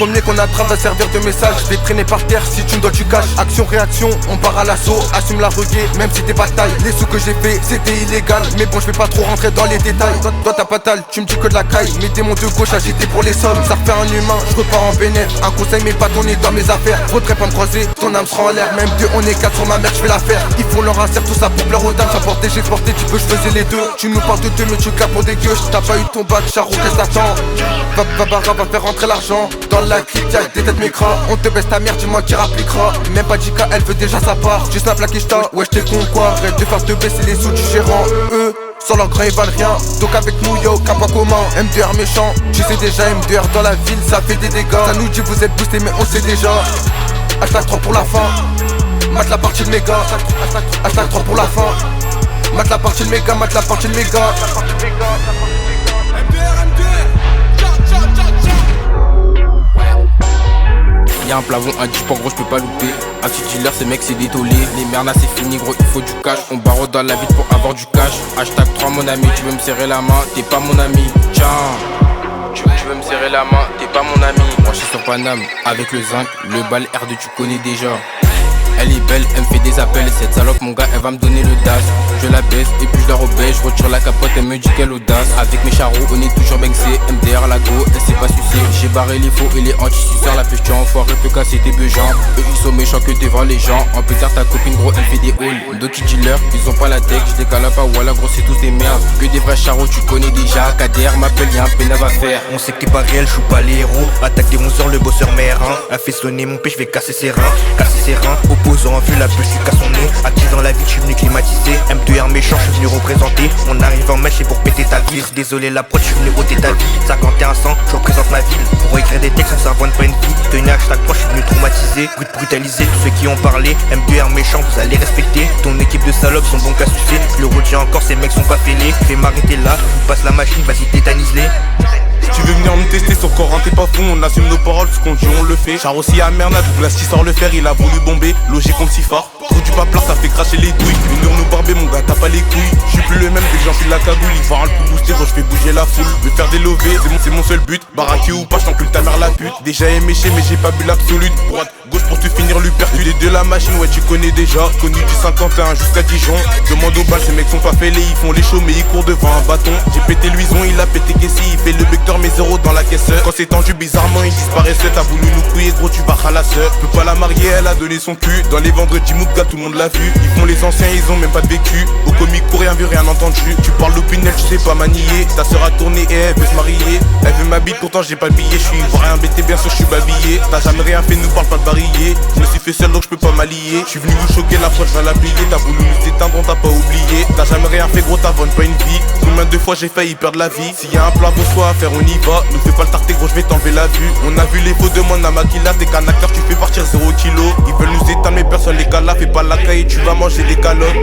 premier qu'on attrape va servir de message. Je vais traîner par terre si tu me dois tu caches. Action, réaction, on part à l'assaut. Assume la reggae, même si t'es pas taille. Les sous que j'ai fait, c'était illégal. Mais bon, je vais pas trop rentrer dans les détails. Toi t'as pas tal, tu me dis que de la caille. Mes démons de gauche agités pour les sommes. Ça refait un humain, je repars en bénéf. Un conseil, mais pas tourner dans mes affaires. Faudrait pas me croiser, ton âme sera en l'air. Même deux, on est quatre sur ma mère, je vais la faire. Ils font leur insert, tout ça pour pleurer aux dames. J'apportais, j'ai porté, tu peux, je faisais les deux. Tu nous parles de deux, mais tu capes pour des gueux. T'as pas eu ton bac, Charo, qu'est-ce t'attends? Va faire rentrer l'argent. Dans la clique, y'a des têtes mécras. On te baisse ta mère, dis-moi qui rappliquera. Même pas 10K, elle veut déjà sa part. Tu snap la quicheta, ouais j't'ai con quoi. Rêve de faire te baisser les sous du gérant. Eux, sans leur grain ils valent rien. Donc avec nous yo, qu'un pas commun. M2R méchant, tu sais déjà M2R dans la ville, ça fait des dégâts. Ça nous dit vous êtes boostés mais on sait déjà. Hashtag 3 pour la fin. Mate la partie de méga. Hashtag 3 pour la fin. Mate la partie de méga, mate la partie de méga. Y'a un plafond, un disque en gros j'peux pas louper. Un petit dealer ces mecs c'est des tolés. Les mernas c'est fini gros il faut du cash. On barre dans la ville pour avoir du cash. Hashtag 3 mon ami, tu veux me serrer la main, t'es pas mon ami. Tiens, tu veux me serrer la main, t'es pas mon ami. Moi j'suis sur Paname, avec le zinc, le bal R2 tu connais déjà. Elle est belle, elle me fait des appels. Cette salope mon gars elle va me donner le DAS. Je la baisse et puis je la rebelle. Je retire la capote, elle me dit quelle audace. Avec mes charros on est toujours banksé. MDR la go, elle s'est pas sucée. J'ai barré les faux et les anti-suceurs. La pêche tu enfoiré peut casser tes beugents. Eux ils sont méchants que devant les gens. En pétard ta copine gros elle fait des halls. D'autres dealers ils ont pas la tech. Je décale pas voilà gros c'est tous des merdes. Que des vrais charros tu connais déjà. KDR m'appelle y'a un pénave à faire. On sait que t'es pas réel, je joue pas les héros. Attaque des 11h, le bosseur mérin. A fait sonner mon père, je vais casser ses reins. Casser ses reins, opposant, vu la bulle, je suis casse son nez. Acquis dans la ville, je suis venu climatiser. M2R méchant, je suis venu représenter. On arrive en mèche et pour péter ta ville. Désolé la prod, je suis venu ôter ta vie. 51 100, je représente ma ville. Pour écrire des textes, on s'invente pas une vie. Tenez hashtag 3, je suis venu traumatiser. Brutaliser tous ceux qui ont parlé. M2R méchant, vous allez respecter. Ton équipe de salopes sont bons qu'à sucer. Je le retiens encore, ces mecs sont pas fêlés. Je vais m'arrêter là, vous passe la machine, vas-y tétanise-les. Tu veux venir me tester sur Coran, t'es pas fou, on assume nos paroles, ce qu'on dit on le fait. Char aussi à Merna, Douglas qui sort le fer, il a voulu bomber, logé contre si fort. Trou du paplard, ça fait cracher les douilles. Venir nous barber mon gars, t'as pas les couilles. J'suis plus le même dès que j'enfile la cagoule. Il va le coup booster, gros j'fais bouger la foule. Me faire des lovés, c'est mon seul but. Baraqué ou pas, j't'encule ta mère la pute. Déjà éméché mais j'ai pas bu l'absolute. Droite, gauche pour te finir l'upercute. De la machine, ouais tu connais déjà. Connu du 51 jusqu'à Dijon. Demande aux balles, ces mecs sont pas fêlés. Ils font les shows mais ils courent devant un bâton. J'ai pété l'huison, il a pété Kessie. Il fait le vecteur mes zéros dans la caisse. Quand c'est tendu bizarrement il disparaissait. T'as voulu nous couiller gros tu vas la sœur. Peux pas la marier elle a donné son cul. Dans les vendredis Moukga tout le monde l'a vu. Ils font les anciens ils ont même pas de vécu. Au comique pour rien vu rien entendu. Tu parles d'opinel tu sais pas manier. Ta sœur a tourné et elle veut se marier. Elle veut ma bite pourtant j'ai pas le billet. J'suis rien bêté bien sûr j'suis babillé. T'as jamais rien fait nous parle pas de barillet. Je me suis fait seul donc j'peux pas m'allier. J'suis venu vous choquer la fois j'vais la plier. T'as voulu nous éteindre on t'a pas oublié. T'as jamais rien fait gros t'avonnes pas une vie. Combien de fois j'ai failli perdre la vie. S'il y a un plat de choix à faire on y va. Nous fais pas le tarté gros j'vais t'enlever la vue. On a vu les faux demande à Makila. T'es qu'un acteur tu fais partir 0 kilo. Ils veulent nous éteindre mais personne les gars là. Fais pas la caille tu vas manger des calottes.